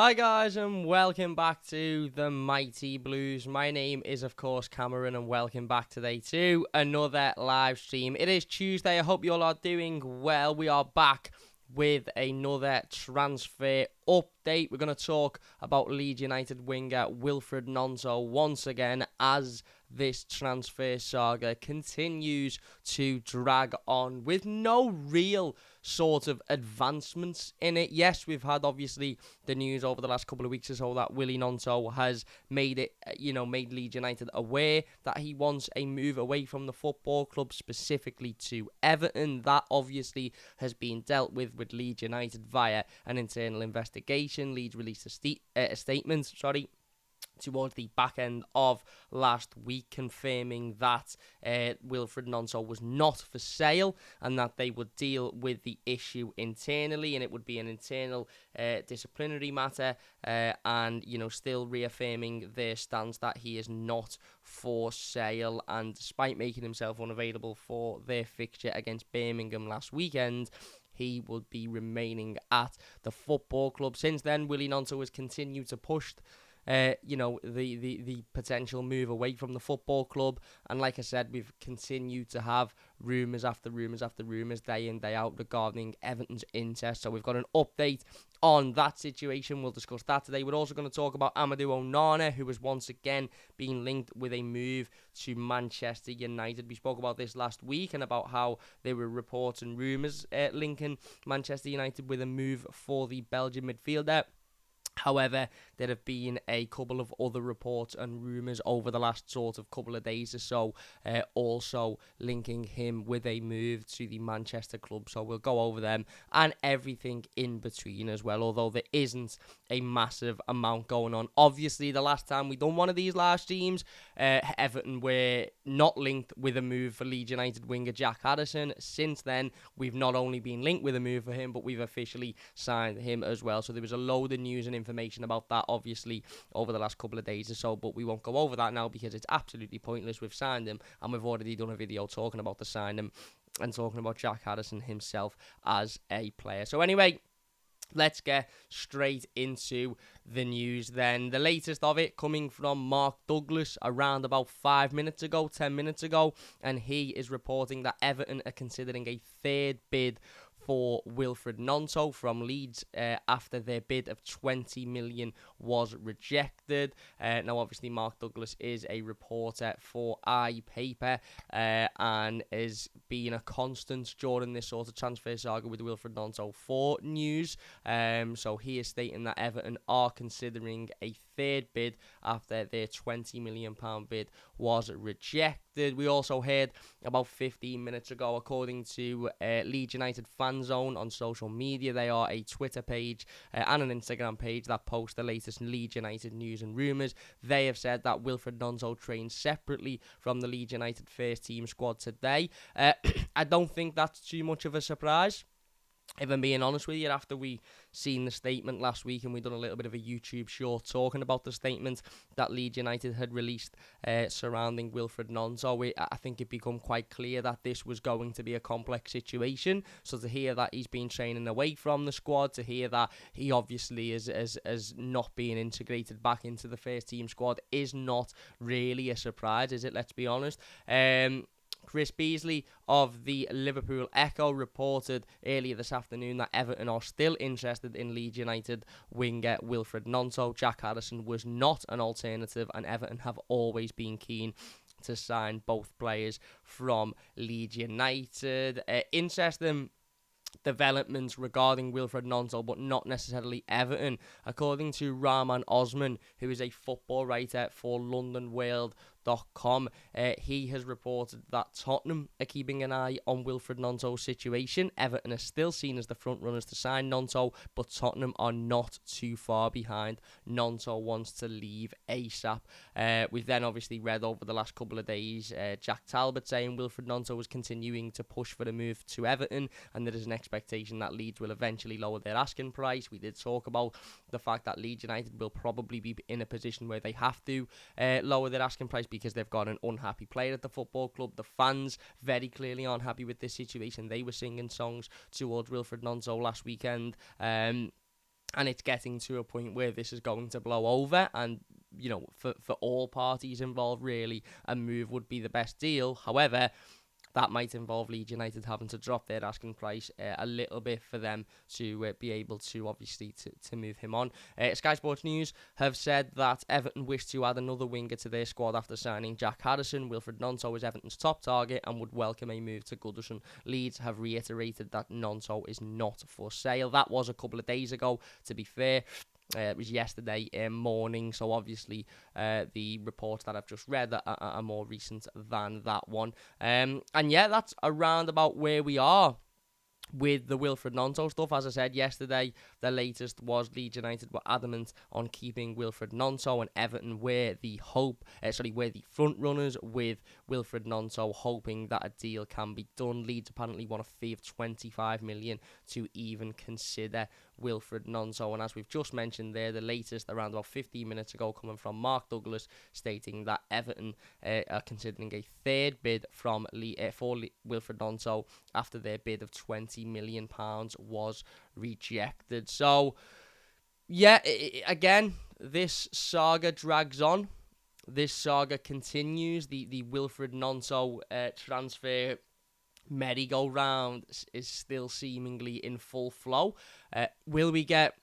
Hi guys and welcome back to the Mighty Blues. My name is of course Cameron and welcome back today to another live stream. It is Tuesday. I hope you all are doing well. We are back with another transfer update. We're going to talk about Leeds United winger Wilfred Gnonto once again as this transfer saga continues to drag on with no real sort of advancements in it. Yes, we've had obviously the news over the last couple of weeks or so that Willie Gnonto has made Leeds United aware that he wants a move away from the football club, specifically to Everton. That obviously has been dealt with Leeds United via an internal investigation. Leeds released a statement, towards the back end of last week, confirming that Wilfred Gnonto was not for sale and that they would deal with the issue internally, and it would be an internal disciplinary matter, and still reaffirming their stance that he is not for sale. And despite making himself unavailable for their fixture against Birmingham last weekend, he would be remaining at the football club. Since then, Willie Gnonto has continued to push the potential move away from the football club. And like I said, we've continued to have rumours after rumours after rumours day in, day out regarding Everton's interest. So we've got an update on that situation. We'll discuss that today. We're also going to talk about Amadou Onana, who has once again been linked with a move to Manchester United. We spoke about this last week and about how there were reports and rumours linking Manchester United with a move for the Belgian midfielder. However, there have been a couple of other reports and rumours over the last sort of couple of days or so, also linking him with a move to the Manchester club. So we'll go over them and everything in between as well, although there isn't a massive amount going on. Obviously, the last time we done one of these live streams, Everton were not linked with a move for Leeds United winger Jack Harrison. Since then, we've not only been linked with a move for him, but we've officially signed him as well. So there was a load of news and information about that obviously over the last couple of days or so, but we won't go over that now because it's absolutely pointless. We've signed him and we've already done a video talking about the signing and talking about Jack Harrison himself as a player. So anyway, let's get straight into the news then. The latest of it coming from Mark Douglas around about 10 minutes ago, and he is reporting that Everton are considering a third bid for Wilfred Gnonto from Leeds after their bid of 20 million was rejected. Now, obviously, Mark Douglas is a reporter for iPaper and is being a constant during this sort of transfer saga with Wilfred Gnonto for news. So he is stating that Everton are considering a third bid after their £20 million bid was rejected. We also heard about 15 minutes ago, according to Leeds United Fan Zone on social media. They are a Twitter page and an Instagram page that post the latest Leeds United news and rumours. They have said that Wilfred Gnonto trained separately from the Leeds United first team squad today. I don't think that's too much of a surprise, if I'm being honest with you, after we seen the statement last week and we done a little bit of a YouTube short talking about the statement that Leeds United had released surrounding Wilfred Gnonto, I think it became quite clear that this was going to be a complex situation. So to hear that he's been training away from the squad, to hear that he obviously is not being integrated back into the first team squad is not really a surprise, is it? Let's be honest. Chris Beasley of the Liverpool Echo reported earlier this afternoon that Everton are still interested in Leeds United winger Wilfred Gnonto. Jack Harrison was not an alternative, and Everton have always been keen to sign both players from Leeds United. Interesting developments regarding Wilfred Gnonto, but not necessarily Everton. According to Rahman Osman, who is a football writer for LondonWorld.com, he has reported that Tottenham are keeping an eye on Wilfred Gnonto's situation. Everton are still seen as the front runners to sign Gnonto, but Tottenham are not too far behind. Gnonto wants to leave ASAP. We've then obviously read over the last couple of days Jack Talbot saying Wilfred Gnonto is continuing to push for the move to Everton, and there is an expectation that Leeds will eventually lower their asking price. We did talk about the fact that Leeds United will probably be in a position where they have to lower their asking price because they've got an unhappy player at the football club. The fans very clearly aren't happy with this situation. They were singing songs towards Wilfred Gnonto last weekend. and it's getting to a point where this is going to blow over, and for all parties involved, really, a move would be the best deal. However, that might involve Leeds United having to drop their asking price a little bit for them to be able to, obviously, to move him on. Sky Sports News have said that Everton wish to add another winger to their squad after signing Jack Harrison. Wilfred Gnonto is Everton's top target and would welcome a move to Goodison. Leeds have reiterated that Gnonto is not for sale. That was a couple of days ago, to be fair. It was yesterday morning, so obviously the reports that I've just read are more recent than that one. And yeah, that's around about where we are with the Wilfred Gnonto stuff. As I said yesterday, the latest was Leeds United were adamant on keeping Wilfred Gnonto, and Everton were the front runners with Wilfred Gnonto, hoping that a deal can be done. Leeds apparently want a fee of 25 million to even consider Wilfred Gnonto, and as we've just mentioned there, the latest around about 15 minutes ago, coming from Mark Douglas, stating that Everton are considering a third bid for Wilfred Gnonto after their bid of £20 million was rejected. So, yeah, again, this saga drags on. This saga continues. The Wilfred Gnonto transfer merry-go-round is still seemingly in full flow. Will we get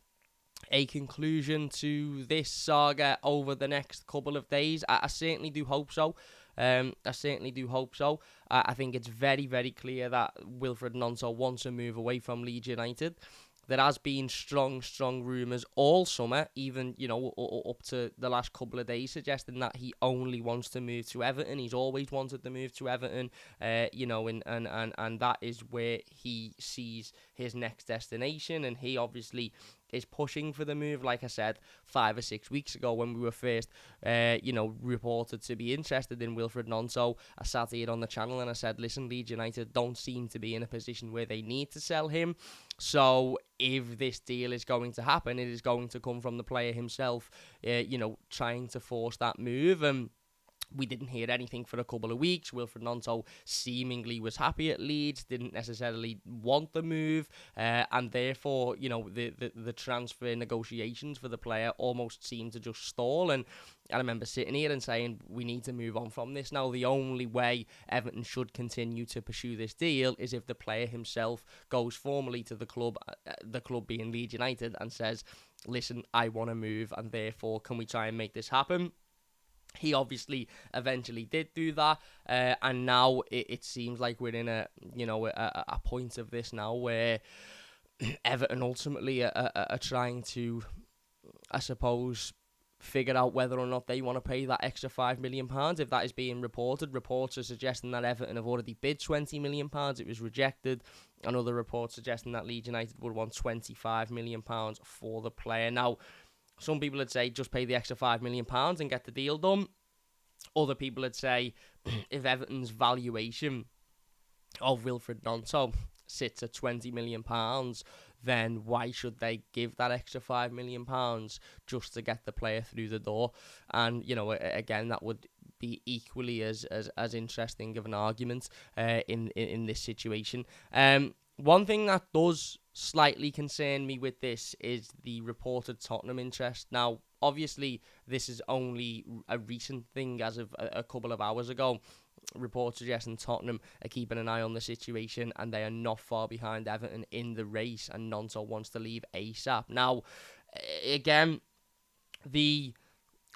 a conclusion to this saga over the next couple of days? I certainly do hope so. I think it's very, very clear that Wilfred Gnonto wants to move away from Leeds United. There has been strong rumours all summer, even, up to the last couple of days, suggesting that he only wants to move to Everton. He's always wanted to move to Everton, and that is where he sees his next destination, and he obviously is pushing for the move. Like I said 5 or 6 weeks ago, when we were first reported to be interested in Wilfred Gnonto, I sat here on the channel and I said, listen, Leeds United don't seem to be in a position where they need to sell him, so if this deal is going to happen, it is going to come from the player himself, trying to force that move. We didn't hear anything for a couple of weeks. Wilfred Gnonto seemingly was happy at Leeds, didn't necessarily want the move, and therefore, the transfer negotiations for the player almost seemed to just stall. And I remember sitting here and saying, we need to move on from this now. The only way Everton should continue to pursue this deal is if the player himself goes formally to the club being Leeds United, and says, listen, I want to move, and therefore, can we try and make this happen? He obviously eventually did do that, and now it seems like we're in a point of this now where Everton ultimately are trying to, I suppose, figure out whether or not they want to pay that extra £5 million. If that is being reported, reports are suggesting that Everton have already bid £20 million. It was rejected. Another report suggesting that Leeds United would want £25 million for the player. Now, some people would say just pay the extra £5 million and get the deal done. Other people would say if Everton's valuation of Wilfred Gnonto sits at £20 million, then why should they give that extra £5 million just to get the player through the door? And, again, that would be equally as interesting of an argument in this situation. One thing that does slightly concern me with this is the reported Tottenham interest. Now, obviously, this is only a recent thing as of a couple of hours ago. Reports suggesting Tottenham are keeping an eye on the situation, and they are not far behind Everton in the race, and Gnonto wants to leave ASAP. Now, again, the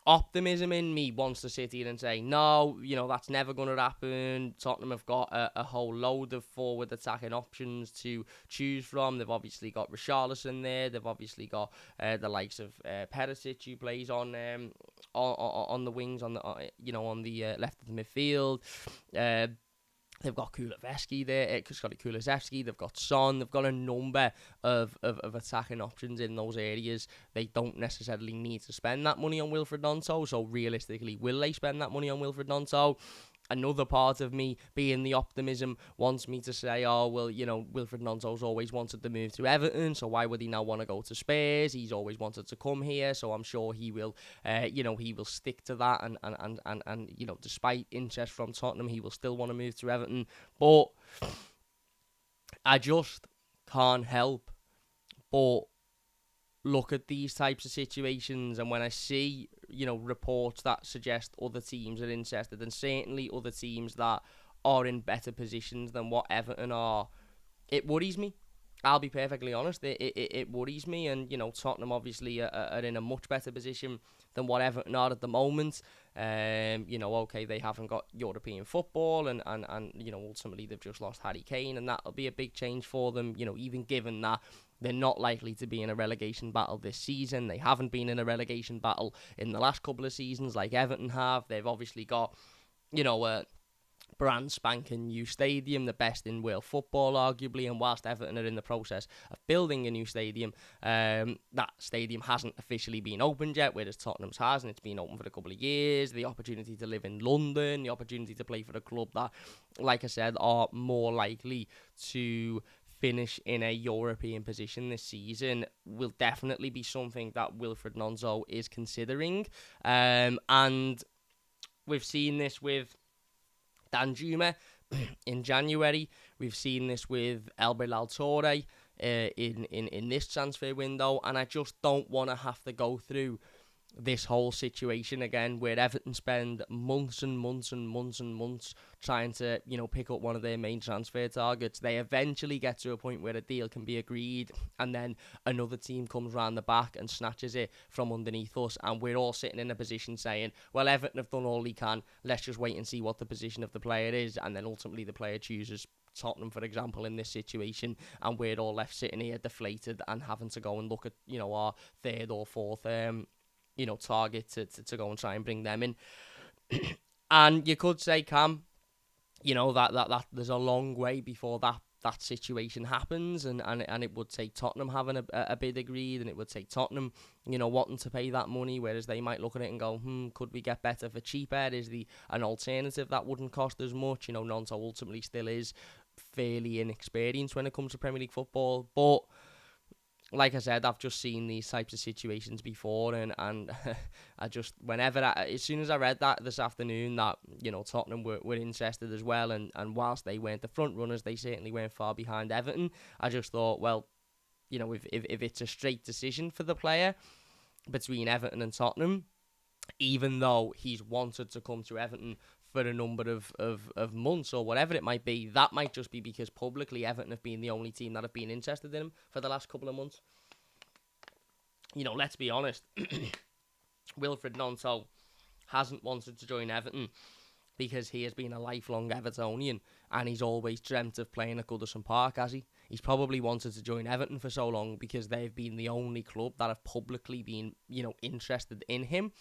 optimism in me wants to sit here and say, no, that's never going to happen. Tottenham have got a whole load of forward attacking options to choose from. They've obviously got Richarlison there. They've obviously got the likes of Perisic, who plays on the wings, on the left of the midfield. They've got Kulusevski there. They've got Son. They've got a number of attacking options in those areas. They don't necessarily need to spend that money on Wilfred Gnonto. So realistically, will they spend that money on Wilfred Gnonto? Another part of me, being the optimism, wants me to say, oh, well, Wilfred Gnonto's always wanted to move to Everton, so why would he now want to go to Spurs? He's always wanted to come here, so I'm sure he will, he will stick to that, and despite interest from Tottenham, he will still want to move to Everton. But I just can't help but look at these types of situations, and when I see, reports that suggest other teams are interested, and certainly other teams that are in better positions than what Everton are, it worries me. I'll be perfectly honest. It worries me, and Tottenham obviously are in a much better position than what Everton are at the moment. Okay, they haven't got European football, and ultimately they've just lost Harry Kane, and that'll be a big change for them. Even given that they're not likely to be in a relegation battle this season, they haven't been in a relegation battle in the last couple of seasons like Everton have. They've obviously got, brand spanking new stadium, the best in world football arguably, and whilst Everton are in the process of building a new stadium, that stadium hasn't officially been opened yet, whereas Tottenham's has, and it's been open for a couple of years. The opportunity to live in London, the opportunity to play for a club that, like I said, are more likely to finish in a European position this season will definitely be something that Wilfred Gnonto is considering, and we've seen this with Danjuma in January. We've seen this with El Torre in this transfer window, and I just don't want to have to go through this whole situation again where Everton spend months and months and months and months trying to, pick up one of their main transfer targets. They eventually get to a point where a deal can be agreed, and then another team comes round the back and snatches it from underneath us, and we're all sitting in a position saying, well, Everton have done all they can, let's just wait and see what the position of the player is, and then ultimately the player chooses Tottenham, for example, in this situation, and we're all left sitting here deflated and having to go and look at, our third or fourth target to go and try and bring them in. And you could say, Cam, that there's a long way before that situation happens, and it would take Tottenham having a bid agreed, and it would take Tottenham, wanting to pay that money, whereas they might look at it and go, could we get better for cheaper? Is an alternative that wouldn't cost as much? Gnonto ultimately still is fairly inexperienced when it comes to Premier League football, but like I said, I've just seen these types of situations before, and I just, as soon as I read that this afternoon, that, Tottenham were interested as well, and whilst they weren't the front runners, they certainly weren't far behind Everton. I just thought, well, if it's a straight decision for the player between Everton and Tottenham, even though he's wanted to come to Everton for a number of months or whatever it might be, that might just be because publicly Everton have been the only team that have been interested in him for the last couple of months. Let's be honest, Wilfred Gnonto hasn't wanted to join Everton because he has been a lifelong Evertonian, and he's always dreamt of playing at Goodison Park, has he? He's probably wanted to join Everton for so long because they've been the only club that have publicly been, interested in him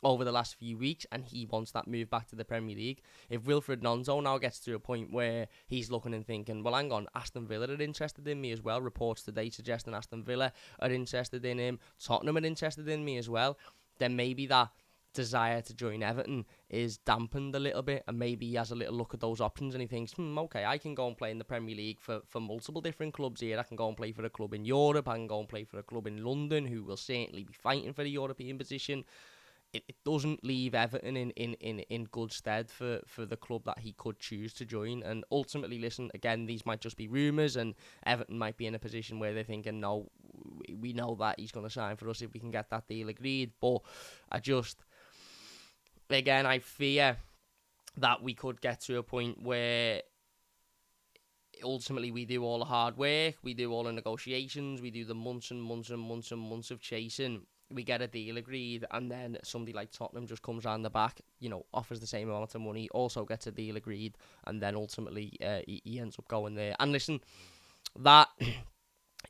over the last few weeks, and he wants that move back to the Premier League. If Wilfred Gnonto now gets to a point where he's looking and thinking, well, hang on, Aston Villa are interested in me as well, reports today suggesting Aston Villa are interested in him, Tottenham are interested in me as well, then maybe that desire to join Everton is dampened a little bit, and maybe he has a little look at those options and he thinks, okay, I can go and play in the Premier League for multiple different clubs here. I can go and play for a club in Europe, I can go and play for a club in London who will certainly be fighting for the European position. It doesn't leave Everton in good stead for the club that he could choose to join. And ultimately, listen, again, these might just be rumours, and Everton might be in a position where they're thinking, no, we know that he's going to sign for us if we can get that deal agreed. But I fear that we could get to a point where ultimately we do all the hard work, we do all the negotiations, we do the months and months and months and months of chasing, we get a deal agreed, and then somebody like Tottenham just comes around the back, offers the same amount of money, also gets a deal agreed, and then ultimately he ends up going there. And listen, that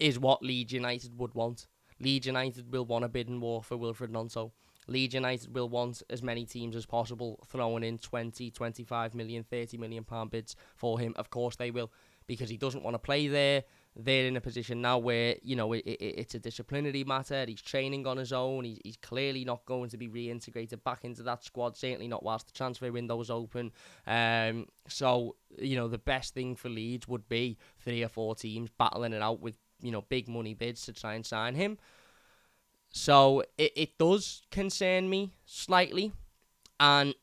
is what Leeds United would want. Leeds United will want a bidding war for Wilfred Gnonto. Leeds United will want as many teams as possible throwing in 20, 25 million, 30 million pound bids for him. Of course they will, because he doesn't want to play there. They're in a position now where, it's a disciplinary matter. He's training on his own. He's clearly not going to be reintegrated back into that squad, certainly not whilst the transfer window is open. So, the best thing for Leeds would be 3 or 4 teams battling it out with, big money bids to try and sign him. So, it does concern me slightly. And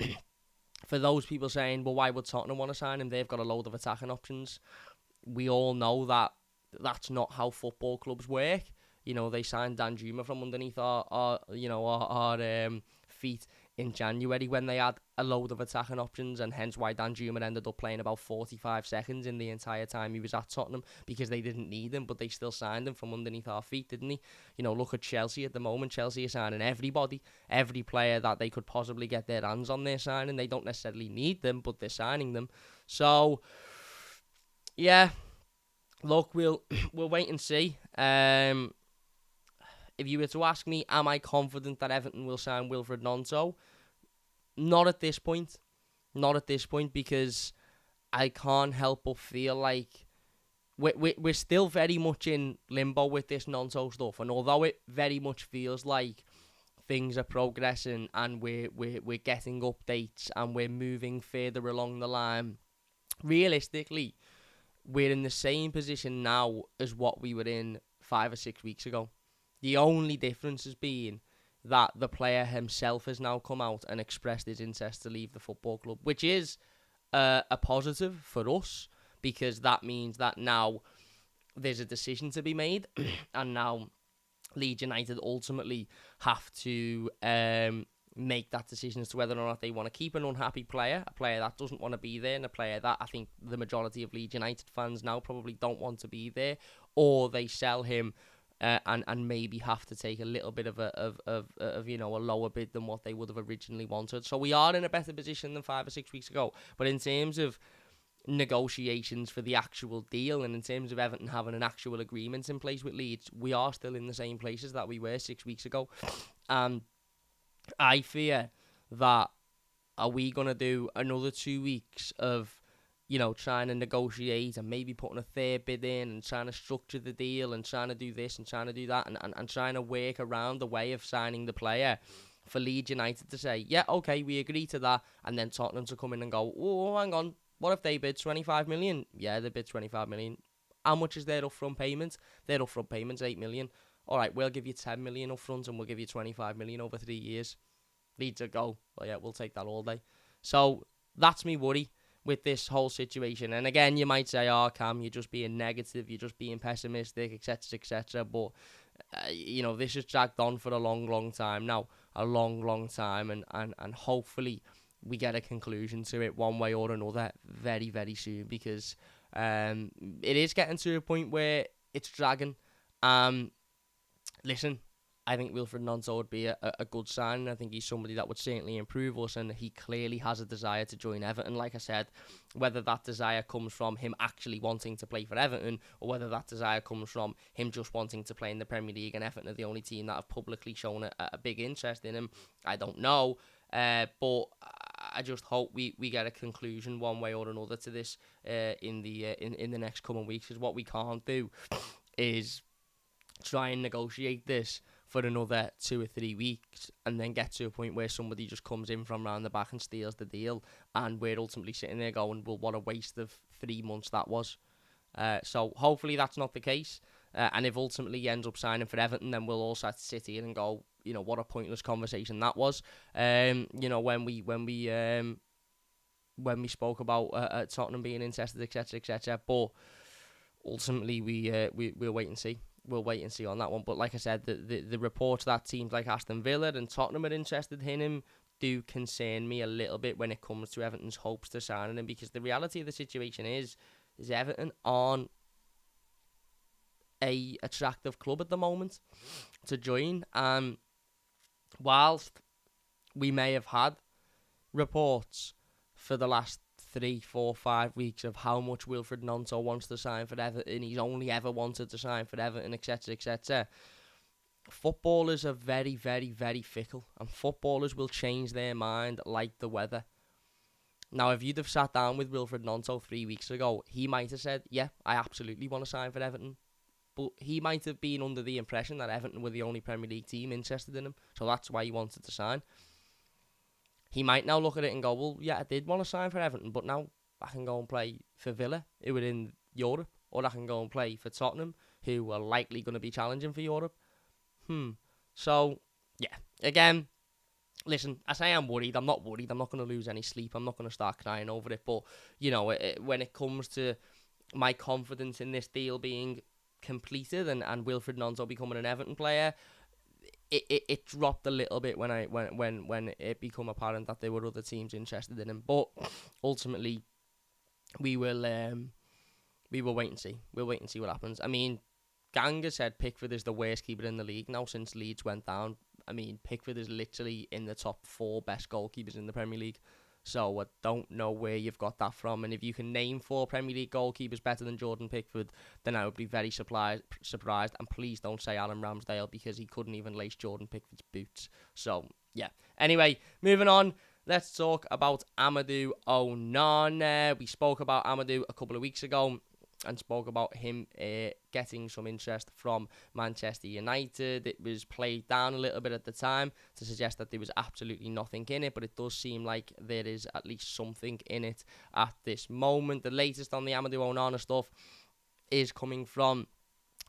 for those people saying, well, why would Tottenham want to sign him? They've got a load of attacking options. We all know that that's not how football clubs work. They signed Danjuma from underneath our feet in January when they had a load of attacking options, and hence why Danjuma ended up playing about 45 seconds in the entire time he was at Tottenham, because they didn't need him, but they still signed him from underneath our feet, didn't he? Look at Chelsea at the moment. Chelsea are signing everybody, every player that they could possibly get their hands on, they're signing. They don't necessarily need them, but they're signing them. So, yeah, look, we'll wait and see. If you were to ask me, am I confident that Everton will sign Wilfred Gnonto? Not at this point. Not at this point, because I can't help but feel like we're still very much in limbo with this Gnonto stuff. And although it very much feels like things are progressing and we're getting updates and we're moving further along the line, realistically, we're in the same position now as what we were in 5 or 6 weeks ago. The only difference has been that the player himself has now come out and expressed his interest to leave the football club, which is a positive for us, because that means that now there's a decision to be made, and now Leeds United ultimately have to make that decision as to whether or not they want to keep an unhappy player, a player that doesn't want to be there, and a player that I think the majority of Leeds United fans now probably don't want to be there, or they sell him and maybe have to take a little bit of a lower bid than what they would have originally wanted. So we are in a better position than 5 or 6 weeks ago. But in terms of negotiations for the actual deal, and in terms of Everton having an actual agreement in place with Leeds, we are still in the same places that we were 6 weeks ago. And I fear that, are we going to do another 2 weeks of trying to negotiate and maybe putting a third bid in and trying to structure the deal and trying to do this and trying to do that and trying to work around the way of signing the player for Leeds United to say, yeah, okay, we agree to that, and then Tottenham to come in and go, oh, hang on, what if they bid 25 million? Yeah, they bid 25 million. How much is their upfront payment? Their upfront payment's 8 million. All right, we'll give you 10 million upfront and we'll give you 25 million over 3 years. Leeds to go, well, yeah, we'll take that all day. So that's me worry with this whole situation. And again, you might say, oh, Cam, you're just being negative, you're just being pessimistic, etc., etc. But, this has dragged on for a long, long time now. A long, long time. And hopefully we get a conclusion to it one way or another very, very soon. Because it is getting to a point where it's dragging. Listen, I think Wilfred Gnonto would be a good sign. I think he's somebody that would certainly improve us, and he clearly has a desire to join Everton. Like I said, whether that desire comes from him actually wanting to play for Everton, or whether that desire comes from him just wanting to play in the Premier League, and Everton are the only team that have publicly shown a big interest in him, I don't know. But I just hope we get a conclusion one way or another to this in the next coming weeks. Because what we can't do is try and negotiate this for another 2 or 3 weeks and then get to a point where somebody just comes in from round the back and steals the deal, and we're ultimately sitting there going, well, what a waste of 3 months that was. So hopefully that's not the case, and if ultimately he ends up signing for Everton, then we'll all sit here and go, what a pointless conversation that was. When we spoke about Tottenham being interested, etc., etc. But ultimately we'll wait and see. We'll wait and see on that one. But like I said, the reports that teams like Aston Villa and Tottenham are interested in him do concern me a little bit when it comes to Everton's hopes to signing him, because the reality of the situation is Everton aren't a attractive club at the moment to join. Whilst we may have had reports for the last 3, 4, 5 weeks of how much Wilfred Gnonto wants to sign for Everton, he's only ever wanted to sign for Everton, etc., etc. Footballers are very, very, very fickle, and footballers will change their mind like the weather. Now, if you'd have sat down with Wilfred Gnonto 3 weeks ago, he might have said, yeah, I absolutely want to sign for Everton. But he might have been under the impression that Everton were the only Premier League team interested in him, so that's why he wanted to sign. He might now look at it and go, well, yeah, I did want to sign for Everton, but now I can go and play for Villa, who are in Europe, or I can go and play for Tottenham, who are likely going to be challenging for Europe. So, yeah, again, listen, I say I'm worried. I'm not worried. I'm not going to lose any sleep. I'm not going to start crying over it. But, when it comes to my confidence in this deal being completed and Wilfred Gnonto becoming an Everton player, it dropped a little bit when it became apparent that there were other teams interested in him. But ultimately, we will wait and see. We'll wait and see what happens. I mean, Ganga said Pickford is the worst keeper in the league now since Leeds went down. I mean, Pickford is literally in the top 4 best goalkeepers in the Premier League. So I don't know where you've got that from. And if you can name 4 Premier League goalkeepers better than Jordan Pickford, then I would be very surprised. And please don't say Aaron Ramsdale, because he couldn't even lace Jordan Pickford's boots. So, yeah. Anyway, moving on. Let's talk about Amadou Onana. We spoke about Amadou a couple of weeks ago and spoke about him getting some interest from Manchester United. It was played down a little bit at the time to suggest that there was absolutely nothing in it, but it does seem like there is at least something in it at this moment. The latest on the Amadou Onana stuff is coming from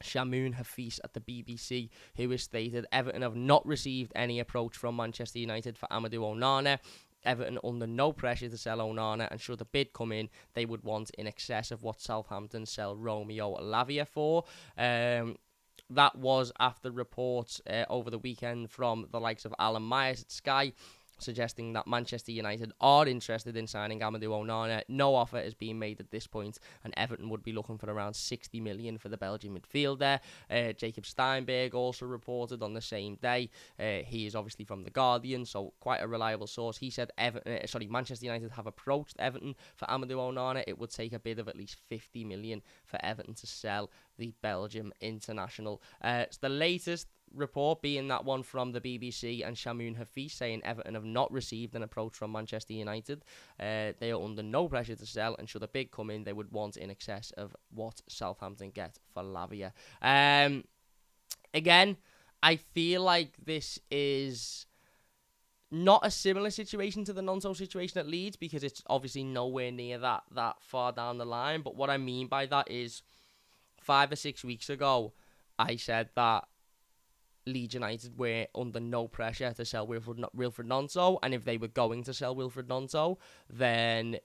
Shamoun Hafiz at the BBC, who has stated Everton have not received any approach from Manchester United for Amadou Onana. Everton under no pressure to sell Onana, and should the bid come in, they would want in excess of what Southampton sell Romeo Lavia for. That was after reports over the weekend from the likes of Alan Myers at Sky, suggesting that Manchester United are interested in signing Amadou Onana. No offer is being made at this point, and Everton would be looking for around 60 million for the Belgian midfielder. Jacob Steinberg also reported on the same day. He is obviously from The Guardian, so quite a reliable source. He said Manchester United have approached Everton for Amadou Onana. It would take a bid of at least 50 million for Everton to sell the Belgium international. It's the latest report being that one from the BBC and Shamoun Hafiz, saying Everton have not received an approach from Manchester United. They are under no pressure to sell, and should a bid come in, they would want in excess of what Southampton get for Lavia. Again, I feel like this is not a similar situation to the Gnonto situation at Leeds, because it's obviously nowhere near that far down the line. But what I mean by that is 5 or 6 weeks ago, I said that Leeds United were under no pressure to sell Wilfred Gnonto, and if they were going to sell Wilfred Gnonto, then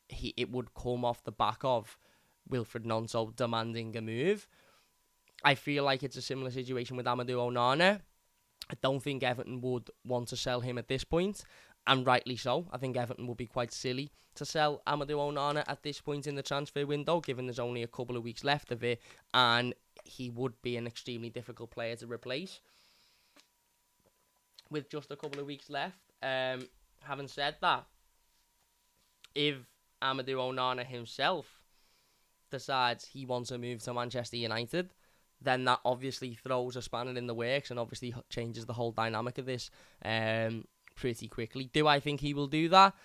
it would come off the back of Wilfred Gnonto demanding a move. I feel like it's a similar situation with Amadou Onana. I don't think Everton would want to sell him at this point, and rightly so. I think Everton would be quite silly to sell Amadou Onana at this point in the transfer window, given there's only a couple of weeks left of it, and he would be an extremely difficult player to replace with just a couple of weeks left. Having said that, if Amadou Onana himself decides he wants to move to Manchester United, then that obviously throws a spanner in the works and obviously changes the whole dynamic of this pretty quickly. Do I think he will do that?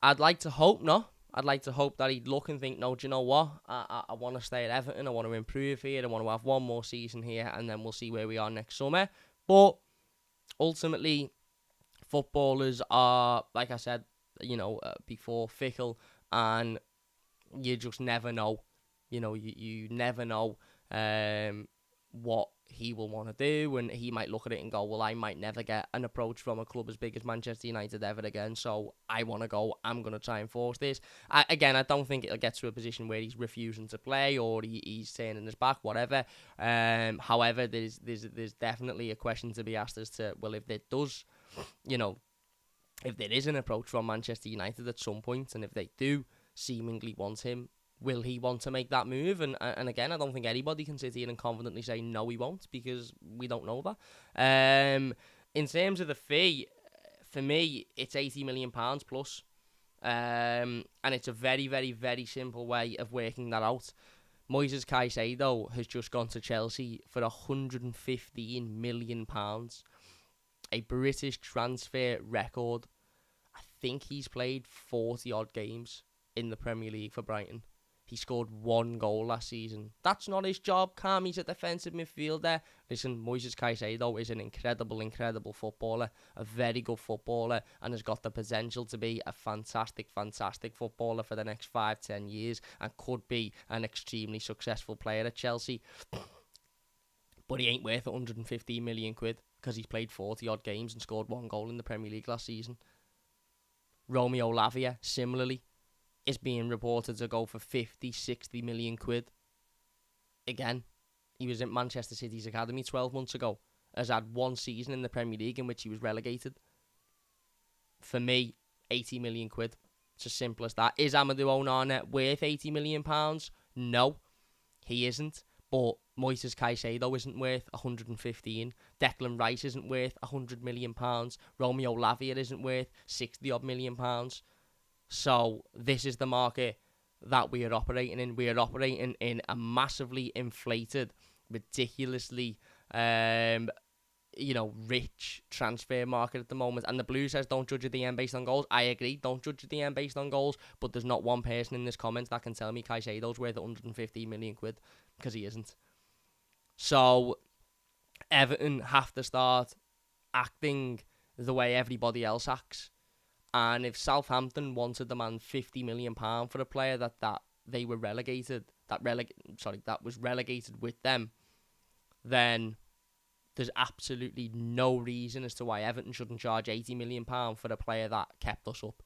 I'd like to hope not. I'd like to hope that he'd look and think, no, do you know what? I want to stay at Everton. I want to improve here. I want to have one more season here, and then we'll see where we are next summer. But ultimately, footballers are, like I said, before, fickle, and you just never know. You never know what he will want to do, and he might look at it and go, well, I might never get an approach from a club as big as Manchester United ever again, so I want to go. I'm going to try and force this. I don't think it'll get to a position where he's refusing to play or he's turning his back, whatever. However, there's definitely a question to be asked as to, well, if there does, if there is an approach from Manchester United at some point, and if they do seemingly want him, will he want to make that move? And again, I don't think anybody can sit here and confidently say no, he won't, because we don't know that. In terms of the fee, for me, it's £80 million plus. And it's a very, very, very simple way of working that out. Moises Caicedo has just gone to Chelsea for £115 million. A British transfer record. I think he's played 40-odd games in the Premier League for Brighton. He scored 1 goal last season. That's not his job, Cam. He's a defensive midfielder. Listen, Moises Caicedo is an incredible, incredible footballer, a very good footballer, and has got the potential to be a fantastic, fantastic footballer for the next 5-10 years, and could be an extremely successful player at Chelsea. But he ain't worth 115 million quid because he's played 40-odd games and scored 1 goal in the Premier League last season. Romeo Lavia, similarly, is being reported to go for 50, 60 million quid. again, he was in Manchester City's academy 12 months ago, has had one season in the Premier League in which he was relegated. For me, 80 million quid. It's as simple as that. Is Amadou Onana worth 80 million pounds? No, he isn't. But Moises Caicedo isn't worth 115. Declan Rice isn't worth 100 million pounds. Romeo Lavia isn't worth 60 odd million pounds. So this is the market that we are operating in. We are operating in a massively inflated, ridiculously rich transfer market at the moment. And the Blues says don't judge a DM based on goals. I agree, don't judge a DM based on goals, but there's not one person in this comment that can tell me Caicedo's worth 115 million quid, because he isn't. So Everton have to start acting the way everybody else acts. And if Southampton wanted to demand £50 million for a player that they were relegated, that was relegated with them, then there's absolutely no reason as to why Everton shouldn't charge £80 million for a player that kept us up,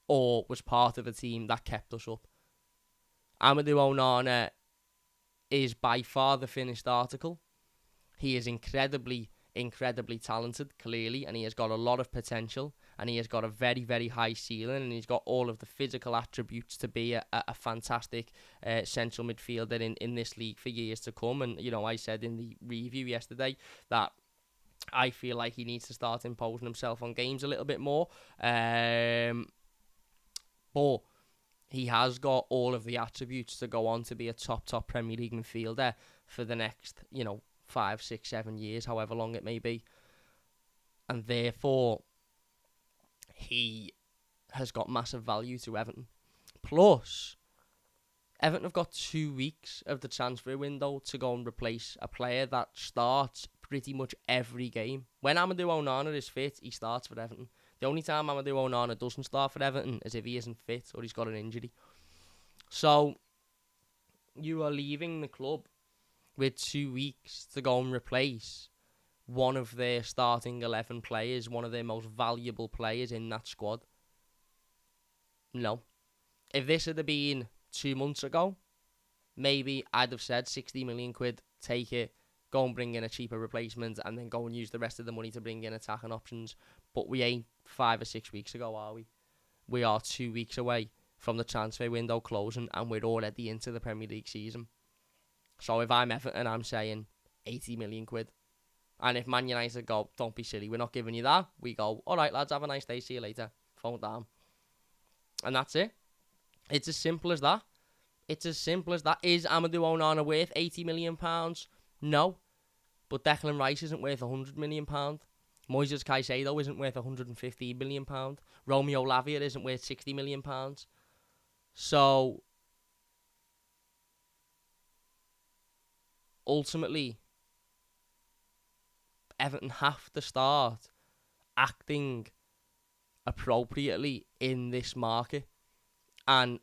or was part of a team that kept us up. Amadou Onana is by far the finished article. He is incredibly talented, clearly, and he has got a lot of potential, and he has got a very, very high ceiling, and he's got all of the physical attributes to be a fantastic central midfielder in this league for years to come. And, I said in the review yesterday that I feel like he needs to start imposing himself on games a little bit more. But he has got all of the attributes to go on to be a top Premier League midfielder for the next, 5, 6, 7 years, however long it may be. And therefore, he has got massive value to Everton. Plus, Everton have got 2 weeks of the transfer window to go and replace a player that starts pretty much every game. When Amadou Onana is fit, he starts for Everton. The only time Amadou Onana doesn't start for Everton is if he isn't fit or he's got an injury. So, you are leaving the club with 2 weeks to go and replace one of their starting 11 players, one of their most valuable players in that squad. No. If this had been 2 months ago, maybe I'd have said 60 million quid, take it, go and bring in a cheaper replacement, and then go and use the rest of the money to bring in attacking options. But we ain't 5 or 6 weeks ago, are we? We are 2 weeks away from the transfer window closing, and we're already into the Premier League season. So if I'm Everton, I'm saying 80 million quid. And if Man United go, don't be silly, we're not giving you that, we go, all right, lads, have a nice day, see you later, phone down. And that's it. It's as simple as that. It's as simple as that. Is Amadou Onana worth £80 million? No. But Declan Rice isn't worth £100 million. Moises Caicedo isn't worth £115 million. Romeo Lavia isn't worth £60 million. So, ultimately, Everton have to start acting appropriately in this market. And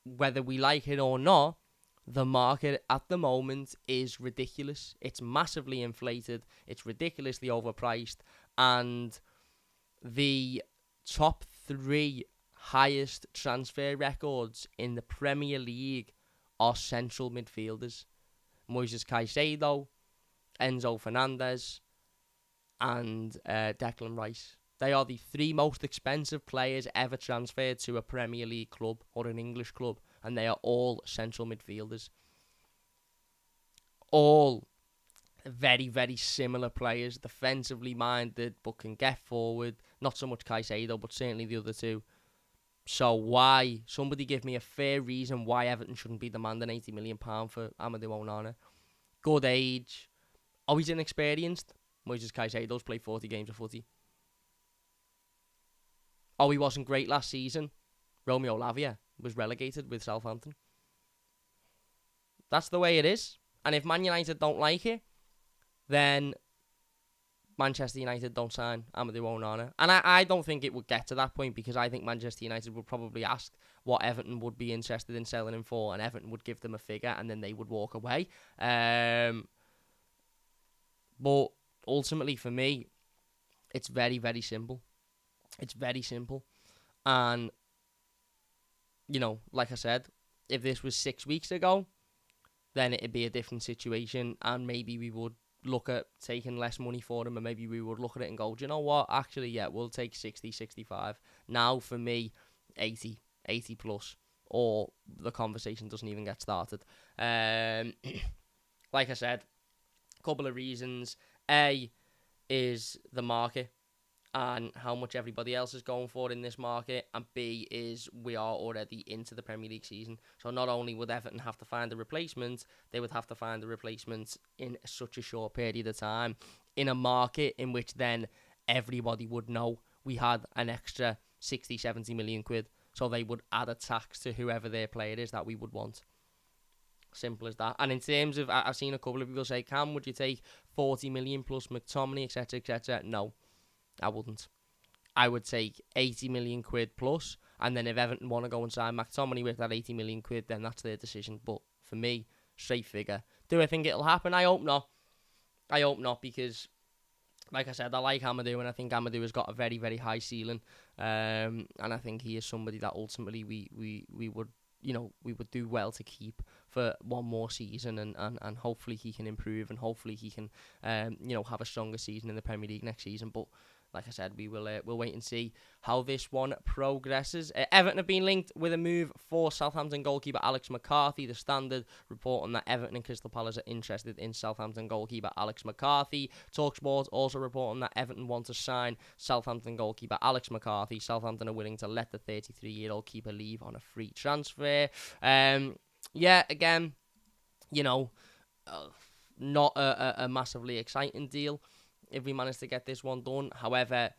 whether we like it or not, the market at the moment is ridiculous. It's massively inflated. It's ridiculously overpriced. And the top 3 highest transfer records in the Premier League are central midfielders. Moises Caicedo, Enzo Fernandez, and Declan Rice. They are the 3 most expensive players ever transferred to a Premier League club or an English club, and they are all central midfielders. All very, very similar players, defensively minded, but can get forward. Not so much Caicedo, but certainly the other 2. So why? Somebody give me a fair reason why Everton shouldn't be demanding £80 million for Amadou Onana. Good age. Oh, he's inexperienced. Moises Caicedo's played 40 games of footy. Oh, he wasn't great last season. Romeo Lavia was relegated with Southampton. That's the way it is. And if Man United don't like it, then Manchester United don't sign Amadou Onana. And I don't think it would get to that point, because I think Manchester United would probably ask what Everton would be interested in selling him for, and Everton would give them a figure, and then they would walk away. But ultimately, for me, it's very, very simple. It's very simple. And, like I said, if this was 6 weeks ago, then it'd be a different situation, and maybe we would look at taking less money for him, and maybe we would look at it and go, do you know what, actually, yeah, we'll take 60, 65. Now, for me, 80 plus, or the conversation doesn't even get started. Like I said, a couple of reasons. A is the market and how much everybody else is going for in this market, and B is we are already into the Premier League season. So not only would Everton have to find a replacement, they would have to find a replacement in such a short period of time, in a market in which then everybody would know we had an extra 60, 70 million quid. So they would add a tax to whoever their player is that we would want. Simple as that. And in terms of, I've seen a couple of people say, Cam, would you take 40 million plus McTominay, etc., etc.? No, I wouldn't. I would take 80 million quid plus, and then if Everton want to go and sign McTominay with that 80 million quid, then that's their decision. But for me, straight figure. Do I think it'll happen? I hope not. I hope not, because, like I said, I like Amadou, and I think Amadou has got a very, very high ceiling. And I think he is somebody that ultimately we would, we would do well to keep for one more season, and hopefully he can improve, and hopefully he can, have a stronger season in the Premier League next season. But like I said, we'll wait and see how this one progresses. Everton have been linked with a move for Southampton goalkeeper Alex McCarthy. The Standard report on that Everton and Crystal Palace are interested in Southampton goalkeeper Alex McCarthy. TalkSport also report on that Everton want to sign Southampton goalkeeper Alex McCarthy. Southampton are willing to let the 33-year-old keeper leave on a free transfer. Again, not a massively exciting deal if we manage to get this one done. However,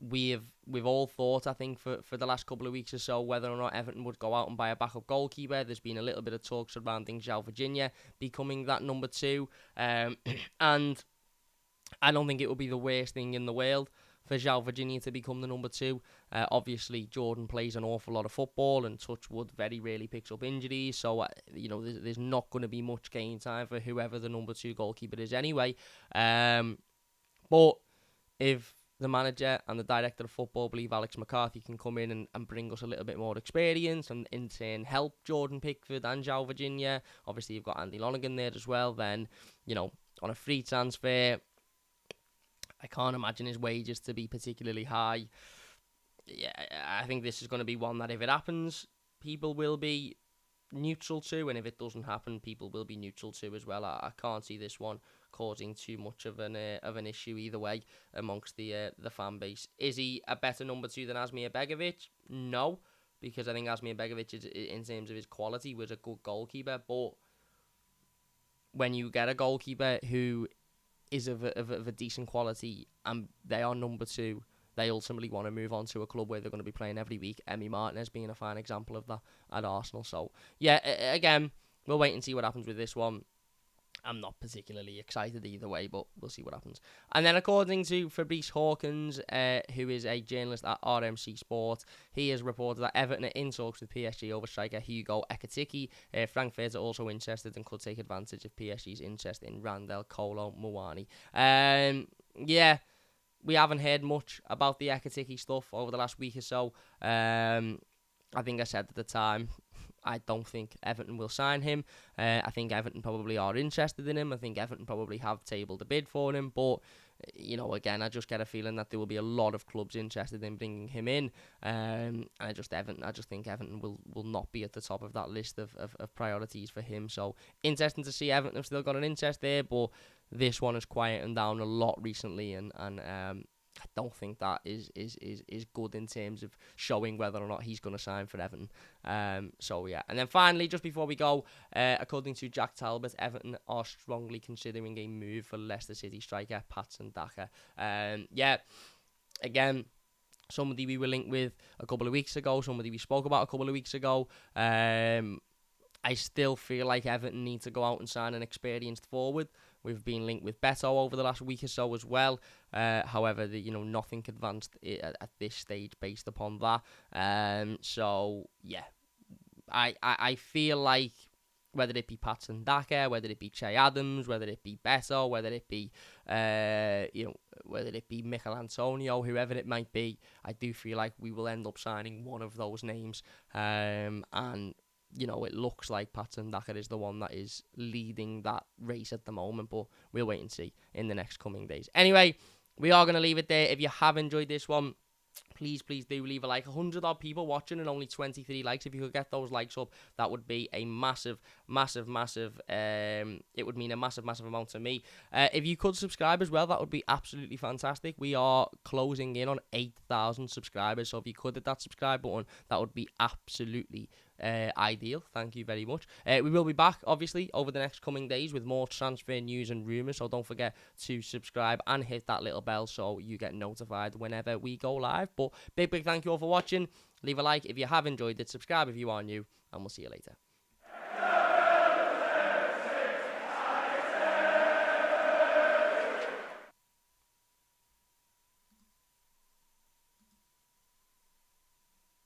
we've all thought, I think, for the last couple of weeks or so, whether or not Everton would go out and buy a backup goalkeeper. There's been a little bit of talk surrounding João Virginia becoming that number 2. And I don't think it would be the worst thing in the world for João Virginia to become the number 2. Obviously, Jordan plays an awful lot of football, and touchwood very rarely picks up injuries. So, there's not going to be much game time for whoever the number 2 goalkeeper is anyway. But if the manager and the director of football believe Alex McCarthy can come in and bring us a little bit more experience, and in turn help Jordan Pickford and João Virginia, obviously you've got Andy Lonergan there as well, then, on a free transfer, I can't imagine his wages to be particularly high. Yeah, I think this is going to be one that if it happens, people will be neutral to, and if it doesn't happen, people will be neutral to as well. I can't see this one causing too much of an issue either way amongst the fan base. Is he a better number 2 than Asmir Begovic? No, because I think Asmir Begovic, in terms of his quality, was a good goalkeeper. But when you get a goalkeeper who is of a decent quality and they are number 2, they ultimately want to move on to a club where they're going to be playing every week. Emi Martinez being a fine example of that at Arsenal. So, yeah, again, we'll wait and see what happens with this one. I'm not particularly excited either way, but we'll see what happens. And then according to Fabrice Hawkins, who is a journalist at RMC Sport, he has reported that Everton are in talks with PSG over striker Hugo Ekitike. Frankfurt are also interested and could take advantage of PSG's interest in Randell Kolo Muani. We haven't heard much about the Ekitike stuff over the last week or so. I think I said at the time, I don't think Everton will sign him. I think Everton probably are interested in him. I think Everton probably have tabled a bid for him. But, again, I just get a feeling that there will be a lot of clubs interested in bringing him in. And I just think Everton will not be at the top of that list of priorities for him. So, interesting to see Everton have still got an interest there. But this one has quietened down a lot recently. And I don't think that is good in terms of showing whether or not he's going to sign for Everton. Yeah. And then finally, just before we go, according to Jack Talbot, Everton are strongly considering a move for Leicester City striker Patson Daka. Again, somebody we were linked with a couple of weeks ago, somebody we spoke about a couple of weeks ago. I still feel like Everton need to go out and sign an experienced forward. We've been linked with Beto over the last week or so as well. However, nothing advanced at this stage based upon that. I feel like whether it be Patson Daka, whether it be Che Adams, whether it be Beto, whether it be whether it be Mikel Antonio, whoever it might be, I do feel like we will end up signing one of those names. And it looks like Patson Daka is the one that is leading that race at the moment, but we'll wait and see in the next coming days. Anyway, we are going to leave it there. If you have enjoyed this one, please do leave a like. 100 odd people watching and only 23 likes. If you could get those likes up, that would be a massive it would mean a massive amount to me. If you could subscribe as well, that would be absolutely fantastic. We are closing in on 8,000 subscribers, so if you could hit that subscribe button, that would be absolutely ideal. Thank you very much. We will be back obviously over the next coming days with more transfer news and rumours, so don't forget to subscribe and hit that little bell so you get notified whenever we go live. But big thank you all for watching. Leave a like if you have enjoyed it, subscribe if you are new, and we'll see you later.